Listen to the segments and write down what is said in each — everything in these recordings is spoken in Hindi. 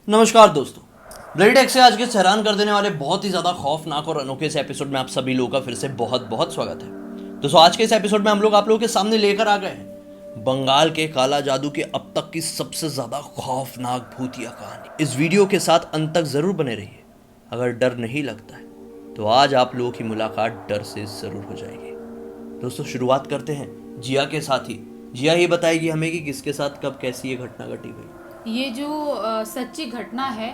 नमस्कार दोस्तों, ब्लडी टेक से आज के हैरान कर देने वाले बहुत ही ज़्यादा खौफनाक और अनोखे से एपिसोड में आप सभी लोगों का फिर से बहुत बहुत स्वागत है। दोस्तों, आज के इस एपिसोड में हम लोग आप लोगों के सामने लेकर आ गए हैं बंगाल के काला जादू के अब तक की सबसे ज़्यादा खौफनाक भूतिया कहानी। इस वीडियो के साथ अंत तक ज़रूर बने रहिए। अगर डर नहीं लगता है तो आज आप लोगों की मुलाकात डर से ज़रूर हो जाएगी। दोस्तों, शुरुआत करते हैं जिया के साथ ही। जिया ही बताएगी हमें कि किसके साथ कब कैसी ये घटना घटी भाई। ये जो सच्ची घटना है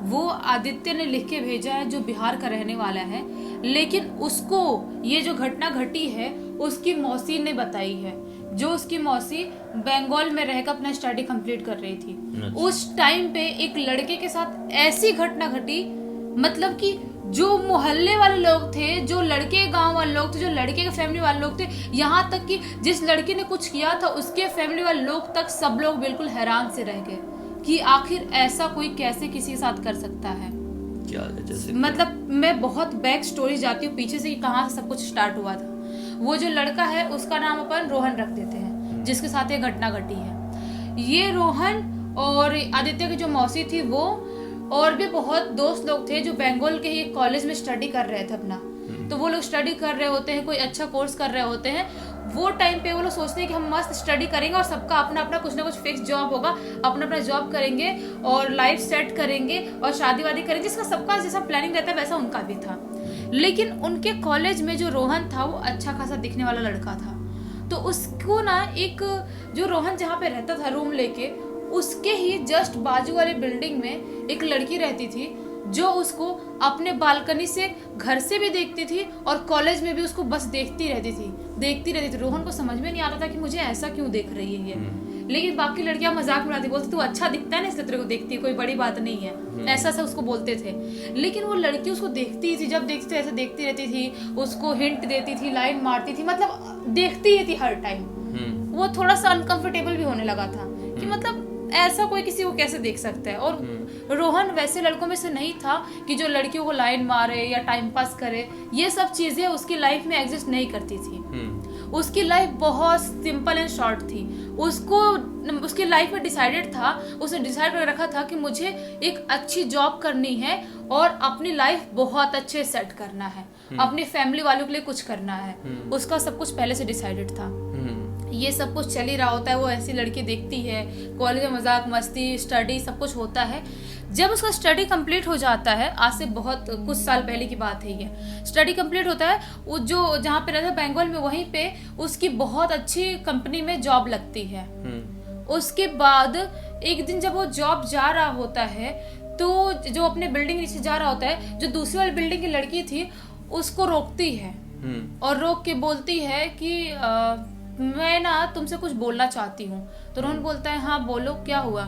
वो आदित्य ने लिख के भेजा है, जो बिहार का रहने वाला है। लेकिन उसको ये जो घटना घटी है उसकी मौसी ने बताई है, जो उसकी मौसी बंगाल में रहकर अपना स्टडी कंप्लीट कर रही थी। उस टाइम पे एक लड़के के साथ ऐसी घटना घटी, मतलब कि जो मोहल्ले वाले लोग थे, जो लड़के गांव वाले लोग थे, जो लड़के के फैमिली वाले लोग थे, यहाँ तक कि जिस लड़के ने कुछ किया था उसके फैमिली वाले लोग तक, सब लोग बिल्कुल हैरान से रह गए कि आखिर ऐसा कोई कैसे किसी के साथ कर सकता है। क्या जैसे मतलब मैं बहुत बैक स्टोरी जाती हूँ पीछे से कि कहाँ से सब कुछ स्टार्ट हुआ था। वो जो लड़का है उसका नाम अपन रोहन रख देते हैं, जिसके साथ ये घटना घटी है। ये रोहन और आदित्य की जो मौसी थी वो और भी बहुत दोस्त लोग थे जो बंगाल के ही कॉलेज में स्टडी कर रहे थे अपना। तो वो लोग स्टडी कर रहे होते हैं, कोई अच्छा कोर्स कर रहे होते हैं। वो टाइम पे वो लोग सोचते हैं कि हम मस्त स्टडी करेंगे और सबका अपना अपना कुछ ना कुछ फिक्स जॉब होगा, अपना अपना जॉब करेंगे और लाइफ सेट करेंगे और शादी वादी करेंगे। जिसका सबका जैसा प्लानिंग रहता है वैसा उनका भी था। लेकिन उनके कॉलेज में जो रोहन था वो अच्छा खासा दिखने वाला लड़का था। तो उसको ना एक जो रोहन जहाँ पे रहता था रूम लेके, उसके ही जस्ट बाजू वाले बिल्डिंग में एक लड़की रहती थी जो उसको अपने बालकनी से घर से भी देखती थी और कॉलेज में भी उसको बस देखती रहती थी। रोहन को समझ में नहीं आता था कि मुझे ऐसा क्यों देख रही है ये। लेकिन बाकी लड़कियां मजाक में उड़ाती, बोलती तू अच्छा दिखता है ना इसलिए तेरे को देखती है, कोई बड़ी बात नहीं है, ऐसा सा उसको बोलते थे। लेकिन वो लड़की उसको देखती थी, जब देखती थी ऐसे देखती रहती थी, उसको हिंट देती थी, लाइन मारती थी, मतलब देखती ही थी हर टाइम। वो थोड़ा सा अनकंफर्टेबल भी होने लगा था कि मतलब ऐसा कोई किसी को कैसे देख सकता है। और रोहन वैसे लड़कों में से नहीं था कि जो लड़कियों को लाइन मारे या टाइम पास करे। ये सब चीजें उसकी लाइफ में एग्जिस्ट नहीं करती थी। उसकी लाइफ बहुत सिंपल एंड शॉर्ट थी। उसको उसकी लाइफ में डिसाइडेड था, उसने डिसाइड कर रखा था कि मुझे एक अच्छी जॉब करनी है और अपनी लाइफ बहुत अच्छे सेट करना है, अपनी फैमिली वालों के लिए कुछ करना है। उसका सब कुछ पहले से डिसाइडेड था। ये सब कुछ चल ही रहा होता है, वो ऐसी लड़की देखती है, कॉलेज में मजाक मस्ती स्टडी सब कुछ होता है। जब उसका स्टडी कंप्लीट हो जाता है, आज से बहुत कुछ साल पहले की बात है ये, स्टडी कंप्लीट होता है, वो जो जहाँ पे रहता है बंगाल में, वहीं पे उसकी बहुत अच्छी कंपनी में जॉब लगती है। उसके बाद एक दिन जब वो जॉब जा रहा होता है तो जो अपने बिल्डिंग नीचे जा रहा होता है, जो दूसरी वाली बिल्डिंग की लड़की थी उसको रोकती है और रोक के बोलती है कि मैं ना तुमसे कुछ बोलना चाहती हूँ। तो रोहन बोलता है हाँ बोलो, क्या हुआ।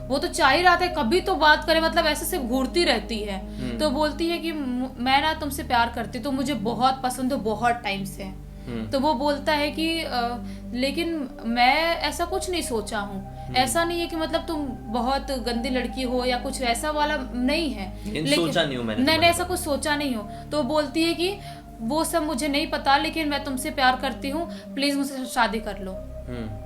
वो तो चाह ही रहा था कभी तो बात करे, मतलब ऐसे सिर्फ घूरती रहती है। तो बोलती है कि मैं ना तुमसे प्यार करती, तो मुझे बहुत पसंद हो बहुत टाइम से। तो वो बोलता है कि लेकिन मैं ऐसा कुछ नहीं सोचा हूँ, ऐसा नहीं है कि मतलब तुम बहुत गंदी लड़की हो या कुछ ऐसा वाला नहीं है, लेकिन सोचा नहीं हूँ मैंने, नहीं ऐसा कुछ सोचा नहीं हो। तो बोलती है कि वो सब मुझे नहीं पता, लेकिन मैं तुमसे प्यार करती हूँ, प्लीज मुझसे शादी कर लो।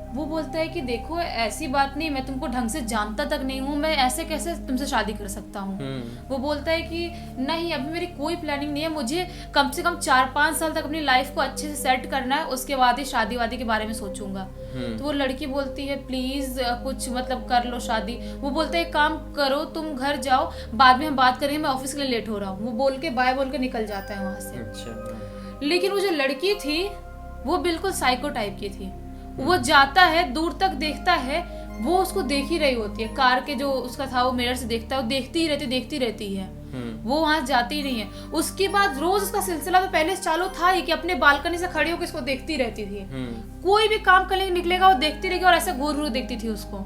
वो बोलता है कि देखो ऐसी बात नहीं, मैं तुमको ढंग से जानता तक नहीं हूँ, मैं ऐसे कैसे तुमसे शादी कर सकता हूँ। वो बोलता है कि नहीं अभी मेरी कोई प्लानिंग नहीं है, मुझे कम से कम 4-5 साल तक अपनी लाइफ को अच्छे से सेट करना है, उसके बाद ही शादी वादी के बारे में सोचूंगा। तो वो लड़की बोलती है प्लीज कुछ मतलब कर लो शादी। वो बोलता है एक काम करो, तुम घर जाओ, बाद में हम बात करेंगे, मैं ऑफिस के लिए लेट हो रहा हूँ। वो बोल के बाय बोल के निकल जाता है वहां से। लेकिन वो जो लड़की थी वो बिल्कुल साइको टाइप की थी। वो जाता है, दूर तक देखता है, वो उसको देख ही रही होती है, कार के जो उसका था वो मिरर से देखता है, वो देखती रहती है। वो वहां जाती ही नहीं है। उसके बाद रोज उसका सिलसिला तो पहले चालू था ही कि अपने बालकनी से खड़ी होकर इसको देखती रहती थी। कोई भी काम करने निकलेगा वो देखती रहेगी और ऐसे घूर घूर देखती थी उसको।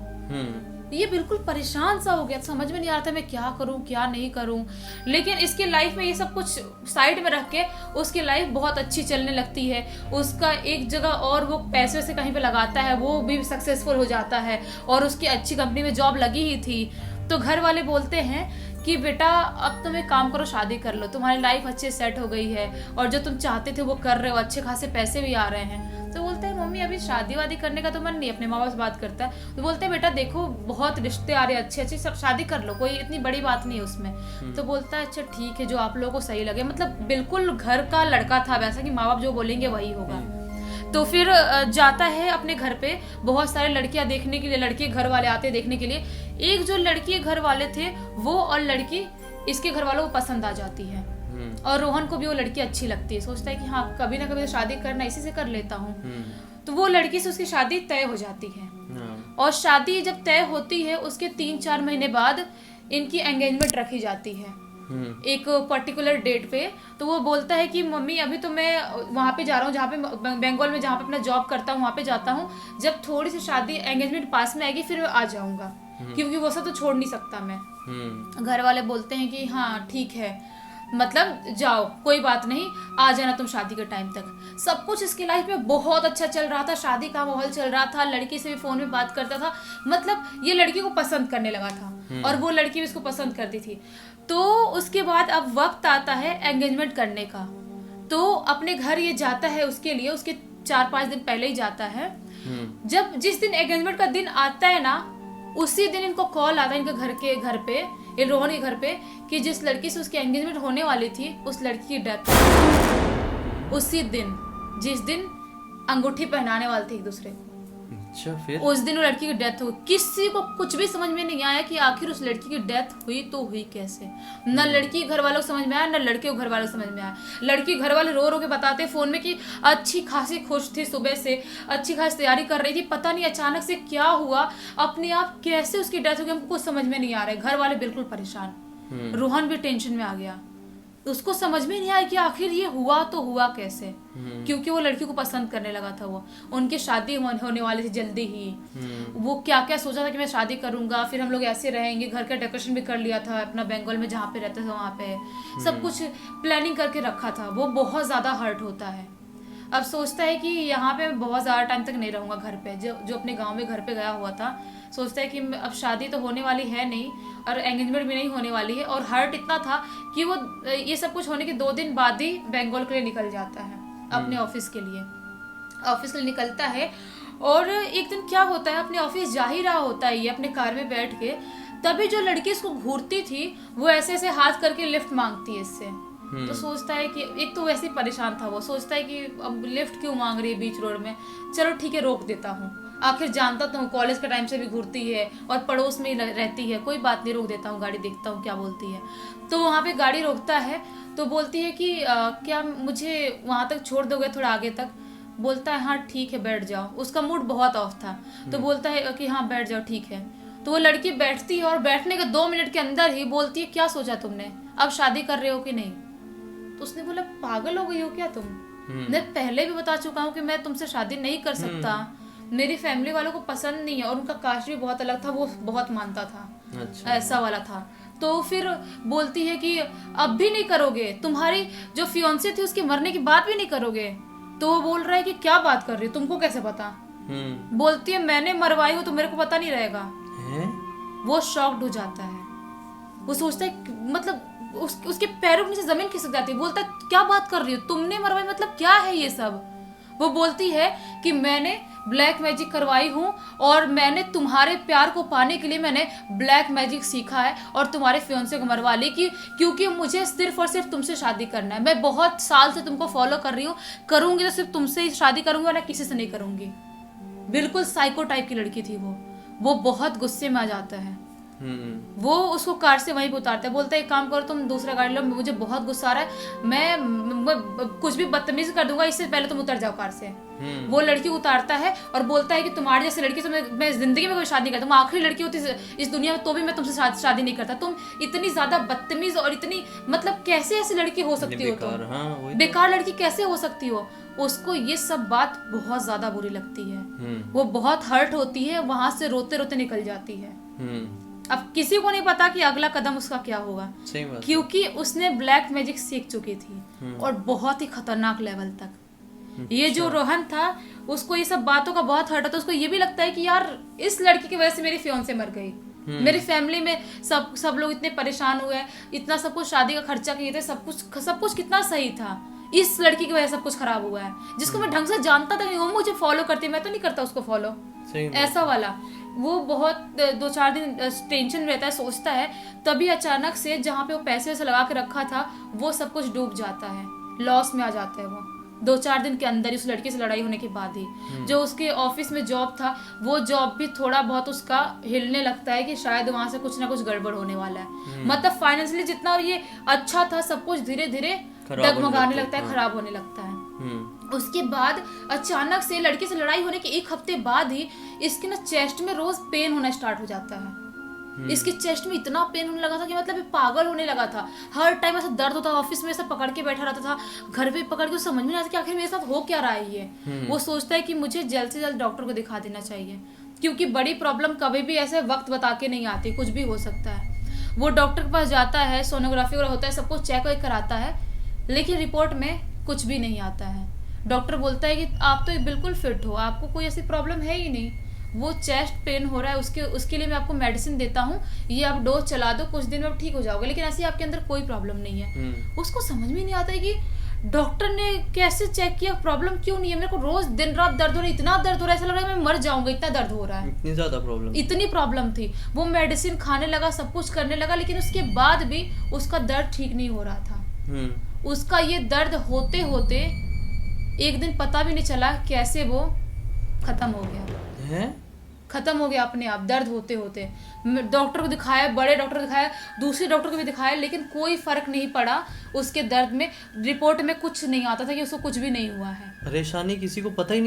ये बिल्कुल परेशान सा हो गया, समझ में नहीं आ रहा था मैं क्या करूं क्या नहीं करूं। लेकिन इसकी लाइफ में ये सब कुछ साइड में रख के उसकी लाइफ बहुत अच्छी चलने लगती है। उसका एक जगह और वो पैसे से कहीं पे लगाता है, वो भी सक्सेसफुल हो जाता है और उसकी अच्छी कंपनी में जॉब लगी ही थी। तो घर वाले बोलते हैं कि बेटा अब तुम एक काम करो, शादी कर लो, तुम्हारी लाइफ अच्छे सेट हो गई है और जो तुम चाहते थे वो कर रहे हो, अच्छे खासे पैसे भी आ रहे हैं। तो बोलता है मम्मी अभी शादी वादी करने का तो मन नहीं, अपने माँ बाप से बात करता है। तो बोलते हैं बेटा देखो बहुत रिश्ते आ रहे हैं अच्छे अच्छे, सब शादी कर लो, कोई इतनी बड़ी बात नहीं है उसमें। तो बोलता है अच्छा ठीक है जो आप लोगों को सही लगे, मतलब बिल्कुल घर का लड़का था वैसा कि माँ बाप जो बोलेंगे वही होगा। तो फिर जाता है अपने घर पे, बहुत सारे लड़कियां देखने के लिए, लड़के घर वाले आते हैं देखने के लिए। एक जो लड़की घर वाले थे वो और लड़की इसके घर वालों को पसंद आ जाती है और रोहन को भी वो लड़की अच्छी लगती है। सोचता है कि हाँ कभी ना कभी तो शादी करना, इसी से कर लेता हूँ। तो वो लड़की से उसकी शादी तय हो जाती है और शादी जब तय होती है उसके 3-4 महीने बाद इनकी एंगेजमेंट रखी जाती है एक पर्टिकुलर डेट पे। तो वो बोलता है कि मम्मी अभी तो मैं वहाँ पे जा रहा हूँ जहाँ पे बंगाल में जहाँ पे अपना जॉब करता हूँ वहाँ पे जाता हूँ, जब थोड़ी सी शादी एंगेजमेंट पास में आएगी फिर मैं आ जाऊँगा, क्योंकि वो सब तो छोड़ नहीं सकता मैं। घर वाले बोलते हैं कि हाँ ठीक है, मतलब जाओ कोई बात नहीं, आ जाना तुम शादी के टाइम तक। सब कुछ इसकी लाइफ में बहुत अच्छा चल रहा था, शादी का माहौल चल रहा था, लड़की से भी फोन में बात करता था, मतलब ये लड़की को पसंद करने लगा था और वो लड़की भी इसको पसंद करती थी। तो उसके बाद अब वक्त आता है एंगेजमेंट करने का, तो अपने घर ये जाता है उसके लिए, उसके 4-5 दिन पहले ही जाता है। जब जिस दिन एंगेजमेंट का दिन आता है ना, उसी दिन इनको कॉल आता है इनके घर पे, ये रोहन के घर पे, कि जिस लड़की से उसकी एंगेजमेंट होने वाली थी उस लड़की की डेथ उसी दिन, जिस दिन अंगूठी पहनाने वाले थे एक दूसरे को। अच्छा, फिर उस दिन वो लड़की की डेथ हुई। किसी को कुछ भी समझ में नहीं आया कि आखिर उस लड़की की डेथ हुई तो हुई कैसे। न लड़की घर वालों को समझ में आया न लड़के को घर वालों को समझ में आया। लड़की घर वाले रो रो के बताते फोन में कि अच्छी खासी खुश थी, सुबह से अच्छी खासी तैयारी कर रही थी, पता नहीं अचानक से क्या हुआ, अपने आप कैसे उसकी डेथ हो गई, हमको कुछ समझ में नहीं आ रहा है। घर वाले बिल्कुल परेशान, रोहन भी टेंशन में आ गया, उसको समझ में नहीं आया कि आखिर ये हुआ तो हुआ कैसे, क्योंकि वो लड़की को पसंद करने लगा था। वो उनकी शादी होने वाली थी जल्दी ही, वो क्या क्या सोचा था कि मैं शादी करूंगा, फिर हम लोग ऐसे रहेंगे, घर का डेकोरेशन भी कर लिया था अपना बंगाल में जहाँ पे रहते थे वहाँ पे, सब कुछ प्लानिंग करके रखा था। वो बहुत ज्यादा हर्ट होता है। अब सोचता है कि यहाँ पे बहुत ज़्यादा टाइम तक नहीं रहूँगा घर पे, जो अपने गांव में घर पे गया हुआ था। सोचता है कि अब शादी तो होने वाली है नहीं और एंगेजमेंट भी नहीं होने वाली है, और हर्ट इतना था कि वो ये सब कुछ होने के 2 दिन बाद ही बंगाल के लिए निकल जाता है, अपने ऑफिस के लिए निकलता है। और एक दिन क्या होता है, अपने ऑफिस जा ही रहा होता है ये अपने कार में बैठ के, तभी जो लड़की इसको घूरती थी वो ऐसे ऐसे हाथ करके लिफ्ट मांगती है इससे। तो सोचता है कि एक तो वैसे ही परेशान था वो, सोचता है कि अब लिफ्ट क्यों मांग रही है बीच रोड में, चलो ठीक है रोक देता हूँ, आखिर जानता तो हूँ कॉलेज के टाइम से भी घूरती है और पड़ोस में ही रहती है, कोई बात नहीं रोक देता हूँ, गाड़ी देखता हूँ क्या बोलती है। तो वहाँ पे गाड़ी रोकता है तो बोलती है कि क्या मुझे वहाँ तक छोड़ दोगे थोड़ा आगे तक। बोलता है हाँ ठीक है बैठ जाओ, उसका मूड बहुत ऑफ था। तो बोलता है कि हाँ बैठ जाओ ठीक है। तो वो लड़की बैठती है और बैठने के 2 मिनट के अंदर ही बोलती है क्या सोचा तुमने, अब शादी कर रहे हो कि नहीं। तो उसने बोला पागल हो गई हो क्या तुम, मैं पहले भी बता चुका हूँ कि मैं तुमसे शादी नहीं कर सकता, मेरी फैमिली वालों को पसंद नहीं है और उनका कास्ट भी बहुत अलग था, वो बहुत मानता था। अच्छा। ऐसा वाला था। तो फिर बोलती है कि अब भी नहीं करोगे, तुम्हारी जो फियांसे थी उसके मरने की बात भी नहीं करोगे। तो वो बोल रहा है कि क्या बात कर रही हो, तुमको कैसे पता। बोलती है मैंने मरवाई हूँ तो मेरे को पता नहीं रहेगा। वो शॉक्ड हो जाता है, वो सोचता है मतलब उसके पैरों के नीचे जमीन खिसक जाती है। बोलता है क्या बात कर रही हो, तुमने मरवाई, मतलब क्या है ये सब। वो बोलती है कि मैंने ब्लैक मैजिक करवाई हूँ और मैंने तुम्हारे प्यार को पाने के लिए मैंने ब्लैक मैजिक सीखा है और तुम्हारे फियांसे को मरवा ली, क्योंकि मुझे सिर्फ और सिर्फ तुमसे शादी करना है। मैं बहुत साल से तुमको फॉलो कर रही हूँ, करूंगी तो सिर्फ तुमसे ही शादी करूंगी और किसी से नहीं करूंगी। बिल्कुल साइको टाइप की लड़की थी वो बहुत गुस्से में आ जाता है। वो उसको कार से वहीं पे उतारता है, बोलता है एक काम करो तुम दूसरा गाड़ी लो, मुझे बहुत गुस्सा आ रहा है, मैं कुछ भी बदतमीजी कर दूंगा, इससे पहले तुम उतर जाओ कार से। वो लड़की उतारता है और बोलता है कि तुम्हारी जैसी लड़की से मैं जिंदगी में कोई शादी करता, तुम आखिरी लड़की होती इस दुनिया में, तो भी मैं तुमसे शादी नहीं करता। तुम इतनी ज्यादा बदतमीज और इतनी मतलब कैसे ऐसी लड़की हो सकती हो, तुम बेकार लड़की कैसे हो सकती हो। उसको ये सब बात बहुत ज्यादा बुरी लगती है, वो बहुत हर्ट होती है, वहां से रोते रोते निकल जाती है। अब किसी को नहीं पता कि अगला कदम उसका क्या होगा, क्योंकि उसने ब्लैक मैजिक सीख चुकी थी और बहुत ही खतरनाक लेवल तक। ये जो रोहन था उसको ये सब बातों का बहुत हर्ट था, उसको ये भी लगता है कि यार इस लड़की की वजह से मेरी फियांसे मर गई, मेरी फैमिली में सब लोग इतने परेशान हुए, इतना सब कुछ शादी का खर्चा किए थे, सब कुछ कितना सही था, इस लड़की की वजह से सब कुछ खराब हुआ है, जिसको मैं ढंग से जानता था नहीं, वो मुझे फॉलो करती है, मैं तो नहीं करता उसको फॉलो, ऐसा वाला। वो बहुत 2-4 दिन टेंशन रहता है, सोचता है, तभी अचानक से जहाँ पे वो पैसे से लगा के रखा था वो सब कुछ डूब जाता है, लॉस में आ जाता है वो 2-4 दिन के अंदर, उस लड़की से लड़ाई होने के बाद ही। जो उसके ऑफिस में जॉब था, वो जॉब भी थोड़ा बहुत उसका हिलने लगता है कि शायद वहां से कुछ ना कुछ गड़बड़ होने वाला है। मतलब फाइनेंशियली जितना ये अच्छा था, सब कुछ धीरे धीरे डगमगाने लगता है, खराब होने लगता है। उसके बाद अचानक से लड़के से लड़ाई होने के 1 हफ्ते बाद ही इसके ना चेस्ट में रोज पेन होना स्टार्ट हो जाता है। इसके चेस्ट में इतना पेन होने लगा था कि मतलब ये पागल होने लगा था, हर टाइम ऐसा दर्द होता, ऑफिस में ऐसा पकड़ के बैठा रहता था, घर पे पकड़ के समझ में नहीं आता कि आखिर मेरे साथ हो क्या रहा है ये। वो सोचता है कि मुझे जल्द से जल्द डॉक्टर को दिखा देना चाहिए, क्योंकि बड़ी प्रॉब्लम कभी भी ऐसे वक्त बता के नहीं आती, कुछ भी हो सकता है। वो डॉक्टर के पास जाता है, सोनोग्राफी वगैरह होता है, सब कुछ चेक वेक कराता है, लेकिन रिपोर्ट में कुछ भी नहीं आता है। डॉक्टर बोलता है कि आप तो बिल्कुल फिट हो, आपको कोई ऐसी प्रॉब्लम है ही नहीं, वो चेस्ट पेन हो रहा है, उसके लिए मैं आपको मेडिसिन देता हूँ, ये आप डोज चला दो, कुछ दिन में आप ठीक हो जाओगे, लेकिन ऐसी आपके अंदर कोई प्रॉब्लम नहीं है। उसको समझ में नहीं आता है कि डॉक्टर ने कैसे चेक किया, प्रॉब्लम क्यों नहीं है, मेरे को रोज दिन रात दर्द हो रहा है, इतना दर्द हो रहा है, ऐसा लग रहा है मैं मर जाऊंगा, इतना दर्द हो रहा है, इतनी ज्यादा प्रॉब्लम, इतनी प्रॉब्लम थी। वो मेडिसिन खाने लगा, सब कुछ करने लगा, लेकिन उसके बाद भी उसका दर्द ठीक नहीं हो रहा था। उसका ये दर्द होते होते एक दिन पता भी नहीं चला कैसे वो खत्म हो गया है? खत्म हो गया अपने आप, दर्द होते होते। डॉक्टर को दिखाया, बड़े डॉक्टर को दिखाया, दूसरे डॉक्टर को भी दिखाया, लेकिन कोई फर्क नहीं पड़ा उसके दर्द में। रिपोर्ट में कुछ नहीं आता था कि उसको कुछ भी नहीं हुआ है। परेशानी किसी को पता ही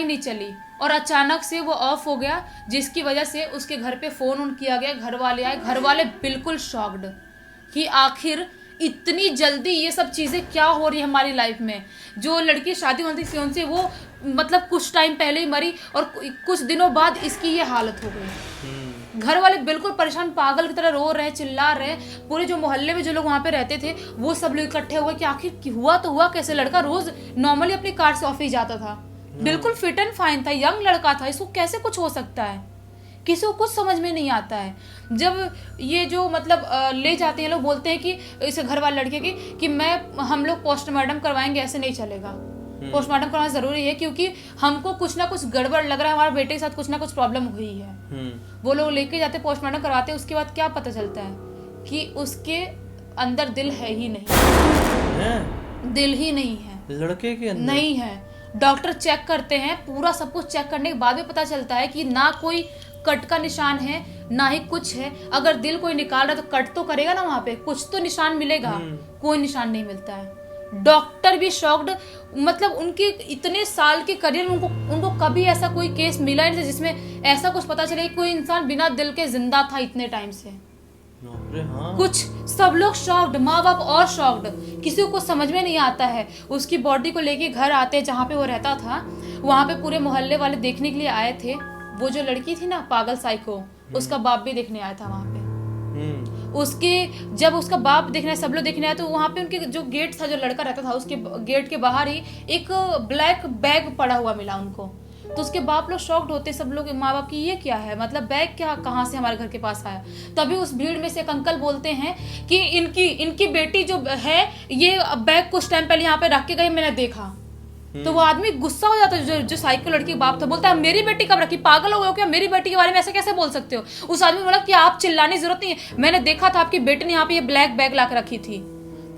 नहीं चली। और अचानक से वो ऑफ हो गया, जिसकी वजह से उसके घर पे फोन किया गया, घर वाले आए, घर वाले बिल्कुल शॉक्ड कि आखिर इतनी जल्दी ये सब चीजें क्या हो रही है हमारी लाइफ में। जो लड़की शादी होती थी उनसे, वो मतलब कुछ टाइम पहले ही मरी और कुछ दिनों बाद इसकी ये हालत हो गई। घर वाले बिल्कुल परेशान, पागल की तरह रो रहे, चिल्ला रहे। पूरे जो मोहल्ले में जो लोग वहां पे रहते थे वो सब लोग इकट्ठे हुए कि आखिर हुआ तो हुआ कैसे। लड़का रोज नॉर्मली अपनी कार से ऑफिस जाता था, बिल्कुल फिट एंड फाइन था, यंग लड़का था, इसको कैसे कुछ हो सकता है, किसी को कुछ समझ में नहीं आता है। जब ये जो मतलब ले जाते हैं लोग, बोलते हैं कि इसे घर वाले लड़के की कि हम लोग पोस्टमार्टम करवाएंगे, ऐसे नहीं चलेगा, पोस्टमार्टम करवाना जरूरी है, क्योंकि हमको कुछ ना कुछ गड़बड़ लग रहा है, हमारे बेटे के साथ कुछ ना कुछ प्रॉब्लम हुई है। वो लोग लेके जाते, पोस्टमार्टम करवाते, उसके बाद क्या पता चलता है कि उसके अंदर दिल है ही नहीं, दिल ही नहीं है, लड़के के अंदर नहीं है। डॉक्टर चेक करते हैं, पूरा सब कुछ चेक करने के बाद भी पता चलता है कि ना कोई कट का निशान है, ना ही कुछ है। अगर दिल कोई निकाल रहा है तो कट तो करेगा ना, वहां पे कुछ तो निशान मिलेगा, कोई निशान नहीं मिलता है। डॉक्टर भी शॉक्ड, मतलब उनके इतने साल के करियर में उनको कभी ऐसा कोई केस मिला ही नहीं जिसमें ऐसा कुछ पता चले कि कोई इंसान बिना दिल के जिंदा था इतने टाइम से। हाँ। कुछ सब लोग शॉक्ड, माँ बाप और शॉक्ड, किसी को समझ में नहीं आता है। उसकी बॉडी को लेके घर आते, जहाँ पे वो रहता था वहां पे पूरे मोहल्ले वाले देखने के लिए आए थे। वो जो लड़की थी ना, पागल साइको, उसका बाप भी देखने आया था वहां पे। जब उसका बाप देखने, सब लोग देखने आए, तो वहां पे उनके जो गेट था, जो लड़का रहता था उसके गेट के बाहर ही एक ब्लैक बैग पड़ा हुआ मिला उनको। तो उसके बाप लोग शॉक्ड होते, सब लोग, माँ बाप की ये क्या है, मतलब बैग क्या कहाँ से हमारे घर के पास आया। तभी उस भीड़ में से एक अंकल बोलते हैं कि इनकी बेटी जो है, ये बैग कुछ टाइम पहले यहाँ पे रख के गई, मैंने देखा। तो वो आदमी गुस्सा हो जाता है, जो साइको लड़की का बाप था, बोलता है मेरी बेटी कब रखी, पागल हो गए हो क्या, मेरी बेटी के बारे में ऐसे कैसे बोल सकते हो। उस आदमी बोला कि आप चिल्लाने की जरूरत नहीं है, मैंने देखा था आपकी बेटी ने यहाँ पे ये ब्लैक बैग ला रखी थी।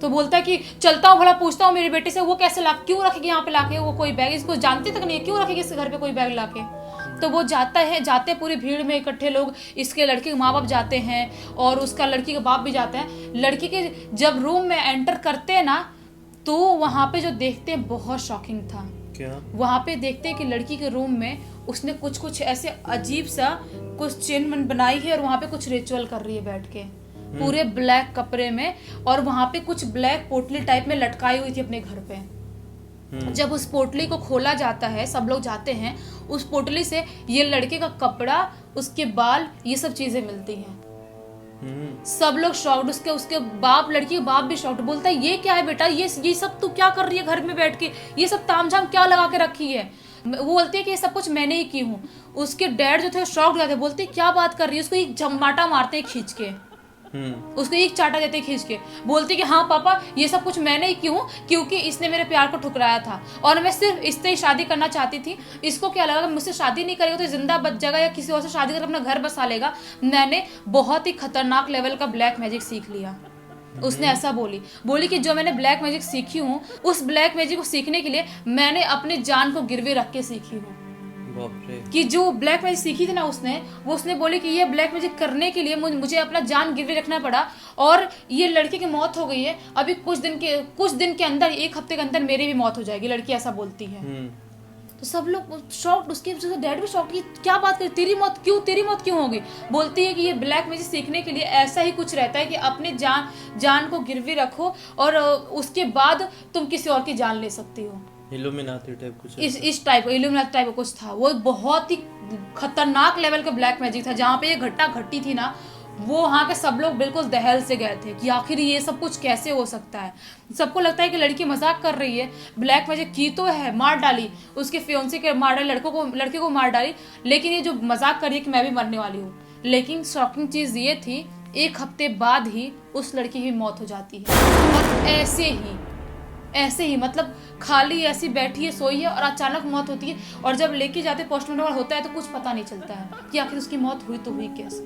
तो बोलता है कि चलता हूँ, भला पूछता हूँ मेरी बेटी से, वो कैसे क्यों रखेगी यहाँ पे लाके, वो कोई बैग, इसको जानती तक नहीं है, क्यों रखेगी इसके घर पे कोई बैग लाके। तो वो जाते पूरी भीड़ में इकट्ठे लोग, इसके लड़के के माँ बाप जाते हैं और उसका लड़की का बाप भी जाते हैं। लड़की के जब रूम में एंटर करते हैं ना, तो वहां पे जो देखते हैं बहुत शॉकिंग था। क्या? वहां पे देखते हैं कि लड़की के रूम में उसने कुछ ऐसे अजीब सा कुछ चिन्ह बनाई है और वहां पे कुछ रिचुअल कर रही है बैठ के, पूरे ब्लैक कपड़े में, और वहां पे कुछ ब्लैक पोटली टाइप में लटकाई हुई थी अपने घर पे। जब उस पोटली को खोला जाता है, सब लोग जाते हैं, उस पोटली से ये लड़के का कपड़ा, उसके बाल, ये सब चीजें मिलती हैं। सब लोग शॉक्ड, उसके बाप, लड़की के बाप भी शॉक्ड। बोलता है ये क्या है बेटा, ये सब तू क्या कर रही है घर में बैठ के, ये सब तामझाम क्या लगा के रखी है। वो बोलती है कि ये सब कुछ मैंने ही की हूँ। उसके डैड जो थे शॉक्ड हो जाते, बोलते क्या बात कर रही है, उसको एक झमाटा मारते हैं खींच के। उसको एक चाटा देते खींच के, बोलती कि हाँ पापा ये सब कुछ मैंने ही क्यों, क्योंकि इसने मेरे प्यार को ठुकराया था और मैं सिर्फ इससे ही शादी करना चाहती थी। इसको क्या लगा मुझसे शादी नहीं करेगा तो जिंदा बच जाएगा या किसी और से शादी कर अपना घर बसा लेगा। मैंने बहुत ही खतरनाक लेवल का ब्लैक मैजिक सीख लिया। उसने ऐसा बोली कि जो मैंने ब्लैक मैजिक सीखी हूँ उस ब्लैक मैजिक को सीखने के लिए मैंने अपनी जान को गिरवी रख के सीखी हूँ। कि जो ब्लैक मैजिक सीखी थी ना उसने बोली कि ये ब्लैक मैजिक करने के लिए मुझे अपना जान गिरवी रखना पड़ा और ये लड़के की मौत हो गई है। अभी कुछ दिन के अंदर, 1 हफ्ते के अंदर मेरी भी मौत हो जाएगी। लड़की ऐसा बोलती है। तो सब लोग शॉक्ड, उसके डैड भी शॉक्ड कि क्या बात कर, तेरी मौत क्यों होगी। बोलती है कि ये ब्लैक मैजिक सीखने के लिए ऐसा ही कुछ रहता है कि अपने जान को गिरवी रखो और उसके बाद तुम किसी और की जान ले सकती हो। इल्यूमिनाती टाइप कुछ इस टाइप इल्यूमिनाती टाइप कुछ था। वो बहुत ही खतरनाक लेवल का ब्लैक मैजिक था। जहाँ पे ये घटना घटी थी ना, वो वहाँ के सब लोग बिल्कुल दहल से गए थे कि आखिर ये सब कुछ कैसे हो सकता है। सबको लगता है कि लड़की मजाक कर रही है, ब्लैक मैजिक की तो है, मार डाली उसके फियोंसे के, मार डाली लड़के को मार डाली, लेकिन ये जो मजाक कर रही है कि मैं भी मरने वाली हूँ। लेकिन शॉकिंग चीज ये थी 1 हफ्ते बाद ही उस लड़की की मौत हो जाती है। और ऐसे ही मतलब खाली ऐसी बैठी है, सोई है और अचानक मौत होती है। और जब लेके जाते पोस्टमार्टम होता है तो कुछ पता नहीं चलता है कि आखिर उसकी मौत हुई तो हुई कैसे,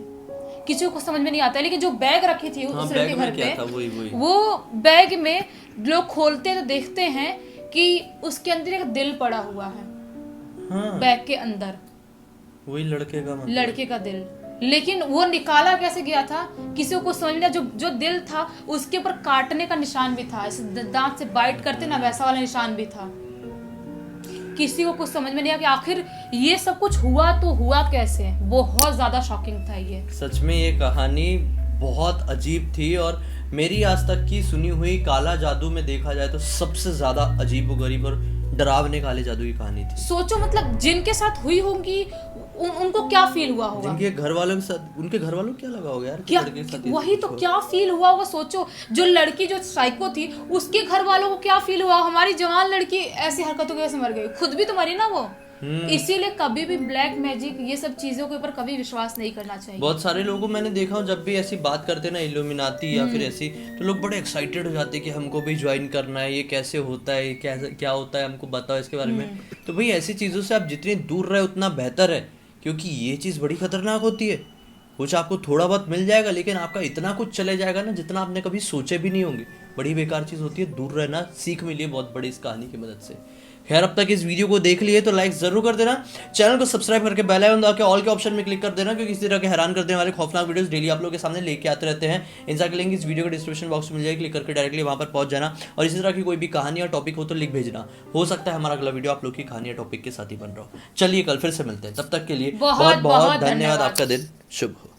किसी को समझ में नहीं आता है। लेकिन जो बैग रखी थी उस लड़के घर पे, वो बैग में लोग खोलते तो देखते हैं कि उसके अंदर एक दिल पड़ा हुआ है। बैग के अंदर वही लड़के का दिल। लेकिन वो निकाला कैसे गया था किसी को कुछ समझ नहीं। जो दिल था उसके ऊपर काटने का निशान भी था, दांत से बाइट करते ना वैसा वाला निशान भी था। किसी को कुछ समझ में नहीं आया कि आखिर ये सब कुछ हुआ तो हुआ कैसे। बहुत ज्यादा शॉकिंग था ये। सच में ये कहानी बहुत अजीब थी और मेरी आज तक की सुनी हुई काला जादू में देखा जाए तो सबसे ज्यादा अजीबोगरीब और डरावने काले जादू की कहानी थी। सोचो मतलब जिनके साथ हुई होंगी उनको क्या फील हुआ होगा, जिनके घर वालों के साथ, उनके घर वालों को क्या लगा होगा यार, क्या वही तो क्या फील हुआ होगा। सोचो जो लड़की जो साइको थी उसके घर वालों को क्या फील हुआ, हमारी जवान लड़की ऐसी हरकतों की वजह से मर गई, खुद भी तो मरी ना वो। इसीलिए कभी भी ब्लैक मैजिक ये सब चीजों के ऊपर कभी विश्वास नहीं करना चाहिए। बहुत सारे लोगों को मैंने देखा हूँ जब भी ऐसी बात करते ना इल्यूमिनाती या फिर ऐसी, तो लोग बड़े एक्साइटेड हो जाते हैं कि हमको भी ज्वाइन करना है, ये कैसे होता है, क्या होता है, हमको बताओ इसके बारे में। तो भाई ऐसी चीजों से आप जितनी दूर रहे उतना बेहतर है, क्योंकि ये चीज़ बड़ी खतरनाक होती है। कुछ आपको थोड़ा बहुत मिल जाएगा लेकिन आपका इतना कुछ चले जाएगा ना जितना आपने कभी सोचे भी नहीं होंगे। बड़ी बेकार चीज़ होती है, दूर रहना। सीख मिली है बहुत बड़ी इस कहानी की मदद से। खैर अब तक इस वीडियो को देख लिए तो लाइक जरूर कर देना, चैनल को सब्सक्राइब करके बेल आइकन दबा के ऑल के ऑप्शन में क्लिक कर देना, क्योंकि इस तरह के हैरान कर देने वाले खौफनाक वीडियोस डेली आप लोगों के सामने लेके आते रहते हैं। इनका लिंक इस वीडियो के डिस्क्रिप्शन बॉक्स में मिल जाएगी, क्लिक करके डायरेक्टली वहां पर पहुंच जाना। और इसी तरह की कोई भी कहानी या टॉपिक हो तो लिख भेजना, हो सकता है हमारा अगला वीडियो आप लोग की कहानी या टॉपिक के साथ ही बन रहा हो। चलिए कल फिर से मिलते हैं, तब तक के लिए बहुत बहुत धन्यवाद। आपका दिन शुभ हो।